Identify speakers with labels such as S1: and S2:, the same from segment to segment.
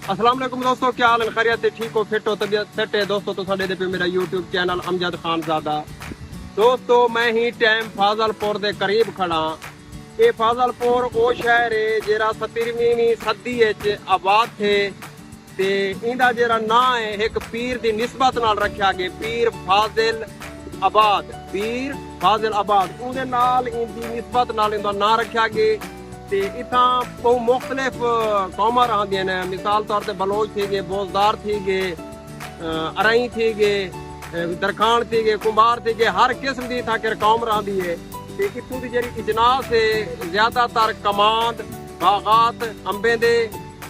S1: अस्सलाम वालेकुम दोस्तों, क्या हाल है? खैरियत है? ठीक हो, फिट हो, तबीयत सेट है दोस्तों? तो साडे पे मेरा यूट्यूब चैनल अमजद खानजादा दोस्तों, मैं ही टाइम फाजलपुर के करीब खड़ा। ये फाजलपुर वो शहर है जरा 17वीं सदी आबाद थे ते इंदा जरा नां है एक पीर की निस्बत नाल रखा गया, पीर फाजिल आबाद। पीर फाजिल आबाद उहदे नाल इंदी निस्बत नाल इंदा नां रखा गया। ते इतना बहु मुख्तलिफ कौमां रहंदियां ने, मिसाल तौर ते बलोच थी गए, बोजदार थी गए, अरई थी गए, दरखान थी गए, कुंभार थी गए, हर किस्म की इतना कर कौम रहंदी है। ते इत्थों दी जेहड़ी इजनास है ज्यादातर कमांद, बागात, अंबे दे,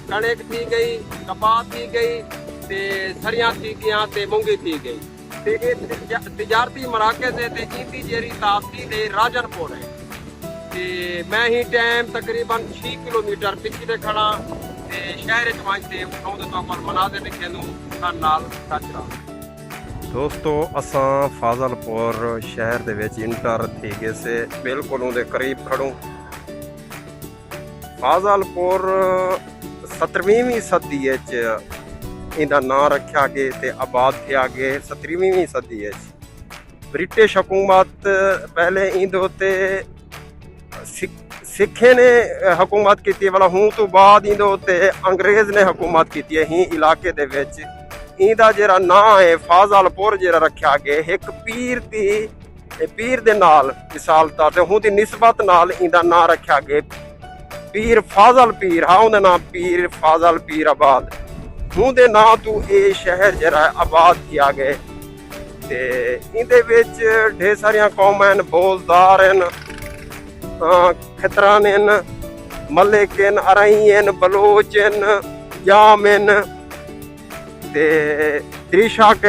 S1: कणक थी गई, कपास थी गई, ते सरियां थी गई ते मूंगी थी गई। ते तिजारती मराकज है ते इनकी जेहड़ी तहसील है राजनपुर है। ते मैं ही टाइम तकरीबन 6 किलोमीटर पिछले खड़ा ते शहर च पहुंचते उठाउंदे तो पर मनाज़िर दिखेंदू नाल टच रहा। दोस्तों असां फाजलपुर शहर दे विच इंटर थी गए से बिल्कुल उहदे करीब खड़ूं। फाजलपुर 17वीं सदी इंदा नां रखा गया ते आबाद किया गया 17वीं सदी। ब्रिटिश हुकूमत पहले इंदे उत्ते सिखे ने हुकूमत की वाला हूँ तो बाद इंदे उत्ते अंग्रेज ने हुकूमत की ही इलाके दे विच। इंदा जरा नां है फाजलपुर जरा रखा गया एक पीर दे नाल मिसाल तौर ते हूँ दी निस्बत नाल इंदा नां रखा गया पीर फाजल पीर। हाँ उहदा नाम पीर फाजल पीर आबाद। हूँ दे नां तू ये शहर जरा आबाद किया गया ते इंदे विच ढेर सारियां कौमां बोलदार हैं, खतरान, मलिक, अरई, बलोच, याम, त्रिशाक,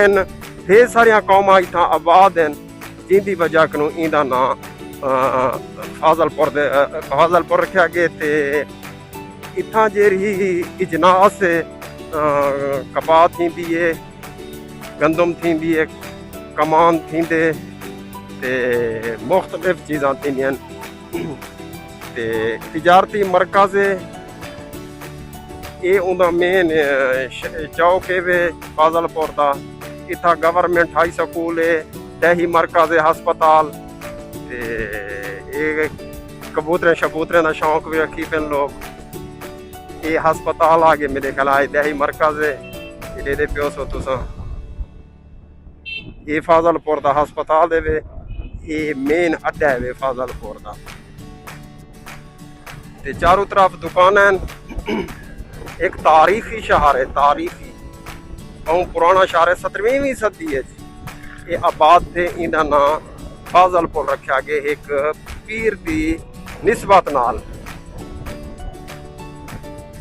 S1: ढेर सारिया कौमां इतना आबाद हैं जिंदी वजह कनू इंदा नां फाजलपुर रखा गया। ते इत्थां जेहड़ी इजनास कपास थींदी है, गंदम थींदी है, कमान थींदे ते मुख्तलिफ चीज़ां थींदियां ते तिजारती मरकज़ ये उनका मेन चौक है वे फाजलपुर का। इतना गवर्नमेंट हाई स्कूल है, दही मरकज़ है, हस्पताल ते ये कबूतरें शबूतरें का शौक भी रखी पे लोग। ये हस्पताल आ गए मेरे ख्याल दही मरकज़ है ये प्यो सो तुसा। ये फाजलपुर का हस्पताल है वे, ये मेन अड्डा है वे फाजलपुर का। ते चारों तरफ दुकान है। एक तारीखी शहर है, तारीखी और पुराना शहर है। 17वीं सदी है ये आबाद थे। इंदा नां फाजलपुर रखा गया एक पीर की निस्बत नाल।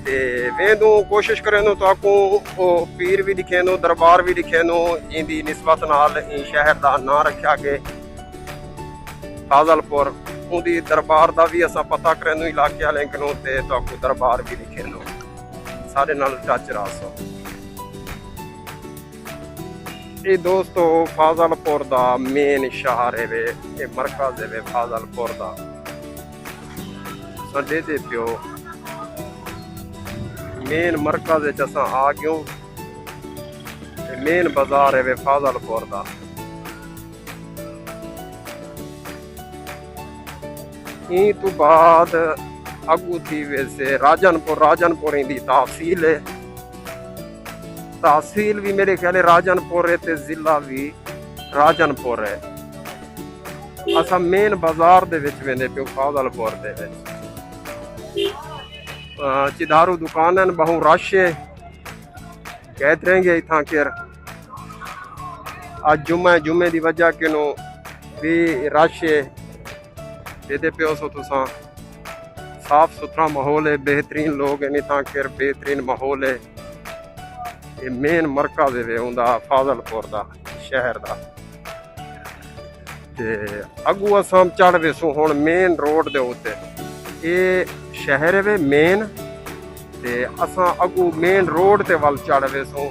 S1: ते वेंदू कोशिश करें तो आपको पीर भी दिखेंदो, दरबार भी दिखेंदो इंदी निस्बत नाल इन शहर का नां रखा गया फाजलपुर। उनकी दरबार का भी असा पता करें इलाके वाले को ते तो आपको दरबार भी दिखे नो सारे नाल टच रहा सो। ये दोस्तों फाजलपुर का मेन शहर है वे, ये मरकज है वे फाजलपुर का। सडे दे प्यो मेन मरकज असा आ गयो। मेन बाजार है वे फाजलपुर का। तो बाद अगू थी वैसे राजनपुर इंदी तहसील है। तहसील भी मेरे ख्याल राजनपुर है ते जिला भी राजनपुर है। असा मेन बाजार दे विच वेंदे पियो फाजलपुर दे विच। चिदारू दुकान है, बहु रश है, कहते रहेंगे इतना केर आज जुम्मे की वजह के नो भी रश है। ये प्यो सो तुसा साफ सुथरा माहौल है, बेहतरीन लोग हैं, इतना केर बेहतरीन माहौल है। ये मेन मरकज है उनका फाजलपुर का शहर का। ते अगू असां चढ़ वेसू हुण मेन रोड दे उत्ते। ये शहर है मेन ते असां अगू मेन रोड ते वल चढ़ वेसू।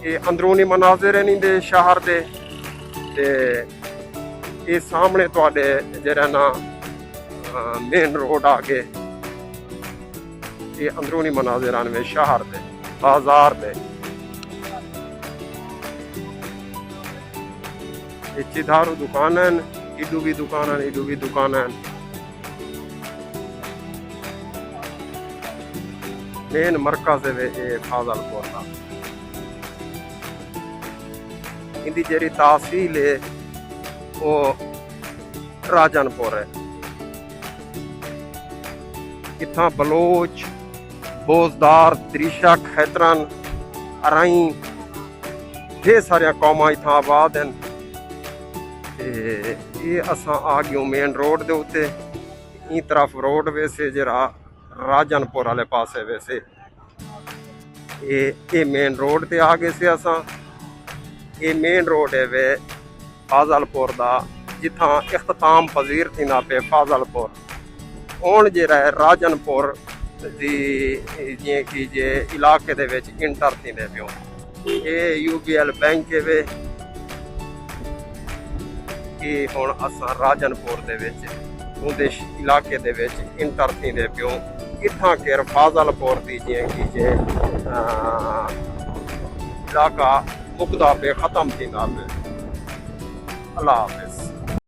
S1: ये अंदरूनी मनाजिर हैं इंदे शहर दे ते ये सामने तुहाडे जरा ना मेन रोड आ गए। ये अंदरूनी मनाजिर में शहर दे बाजार दे चिधारू दुकानन इडू भी दुकानन मेन मरकज है ये फाजलपुर का इनकी जेरी तहसील है वो राजनपुर है इतना बलोच बोजदार त्रिशा खैतरन अराई ढेर सारिया कौमां इतना आबाद हैं ये असा आ गयो मेन रोड दे उत्ते ई तरफ रोड वैसे जरा राजनपुर वाले पासे वैसे ये मेन रोड ते आ गए से असा ये मेन रोड है वे फाजलपुर दा जिथा इख्तिताम पजीर थी ना पे फाजलपुर हूँ जरा राजनपुर दी जियां कि जे इलाके दे विच इंटर थींदे पियो ये UBL बैंक है वे कि हुण असां राजनपुर दे विच उहदे इलाके दे विच इंटर थींदे पियो इत्थां केर फाजलपुर दी जियां कि जे इलाका मुकदा पे ख़त्म थींदा पे। अल्लाह हाफ़िज़।